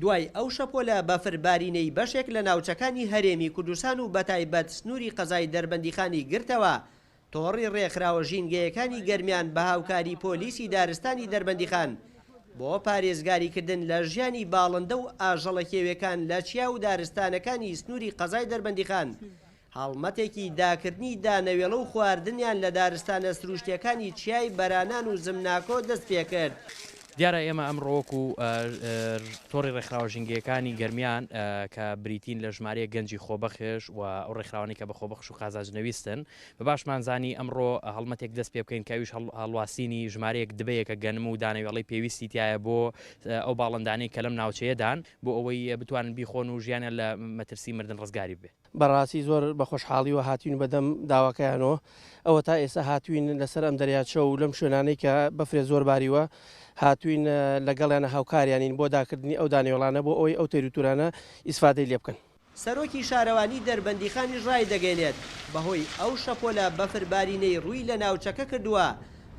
دوای ئەو شەپۆلە بەفربارینەی بەشێک لە ناوچەکانی هەرێمی کوردستان و بەتایبەت سنووری قەزای دەربەندیخانی گرتەوە تۆڕی ڕێکخراوە ژینگەیەکانی گەرمیان بە هاوکاری پۆلیسی دارستانی دەربەندیخان بۆ پارێزگاریکردن لە ژیانی باڵندە و ئاژەڵە کێویەکان لە چیا و دارستانەکانی سنووری قەزای دەربەندیخان هەڵمەتێکی داکردنی دانەوێڵە و خواردنیان لە دارستانە سروشتیەکانی چیای بەرانان و زمناکۆ دەست پێ کرد. دیارە ئێمە ئەمڕۆکو تۆڕی ڕێکخراوە ژینگەیەکانی گەرمیان کە بریتین لە ژمارەیە گەنجی خۆبەخش و ئەو ڕێکخراوانی کە بە خۆبەخش و قازانجنەویستن بە باشمانزانی ئەمڕۆ هەڵمەتێک دەست پێ بکەین کەویش هەڵواسینی ژمارەیەک دبەیەکە گەنم و دانەوێڵەی پێویستی تایە بۆ ئەو باڵندانەی کە لەم ناوچەیەدان بۆ ئەوەی بتوانن بیخۆن و ژیانیان لە مەترسی مردن ڕزگاری بێ. بەڕاستی زۆر بە خۆشحاڵی و هاتوین بەدەم داواکەیانەوە ئەوە تا ئێستا هاتوین لەسەر ئەم دەریاچە و لەم شوێنانەی کە بەفرێ زۆر باریوە هاتوین لەگەڵیانە هاوکاریانین بۆ داکردنی ئەو دانێوڵانە بۆ ئەوەی ئەو تێروتورانە ئیسفادەی لێ بکەن. سەرۆکی شارەوانی دەربەندیخانیش ڕای دەگەێنێت بەهۆی ئەو شەپۆلە بەفربارینەی ڕووی لە ناوچەکە کردووە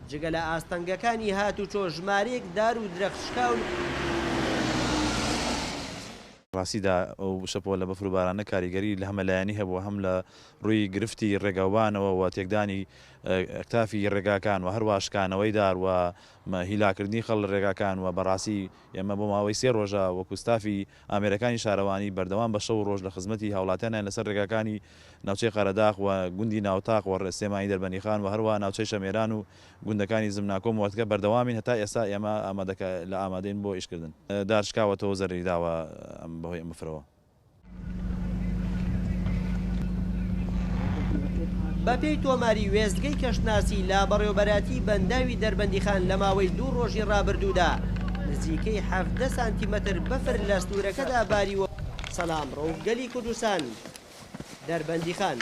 جگە لە ئاستەنگەکانی هاتوچۆ ژمارەیەک دار و درەخشکاون ڕاستیدا ئەو شەپۆ لە بەفروبارانە کاریگەری لە هەمەلایەنی هەبووە هەم لە ڕووی گرفتی ڕێگاوانەوە و تێکدانی ئەکتافی ڕێگاکان و هەرواشکانەوەی دار و هیلاکردنی خەڵ ڕێگاکان و بەڕاستی ئێمە بۆ ماوەی 3 ڕۆژە وەکو ستافی ئامێرەکانی شارەوانی بەردەوام بە شەو ڕۆژ لە خزمەتی هاوڵاتیانیان لەسەر ڕێگاکانی ناوچەی قەرەداغ و گوندی ناوتاق و سێمایی دەربەندیخان و هەروە ناوچەی شەمێران و گوندەکانی زمناکۆ وەرتکە بەردەوامین هەتا ئێستا ئێمە لە ئامادەین بۆ ئیشکردن دارشکاوەتەوە زەرری داوە بەهۆی ئەمە فرەوە. بەپێی تۆماری وێستگەی کەشناسی لا بەڕێوەبەراتی بەنداوی دەربەندیخان لە ماوەی 2 ڕۆژی ڕابردوودا نزیکەی 17 سانتیمەتر بەفر لە سنوورەکەدا باریوە. سەلام ڕۆ گەلی کوردستان دەربەندیخان.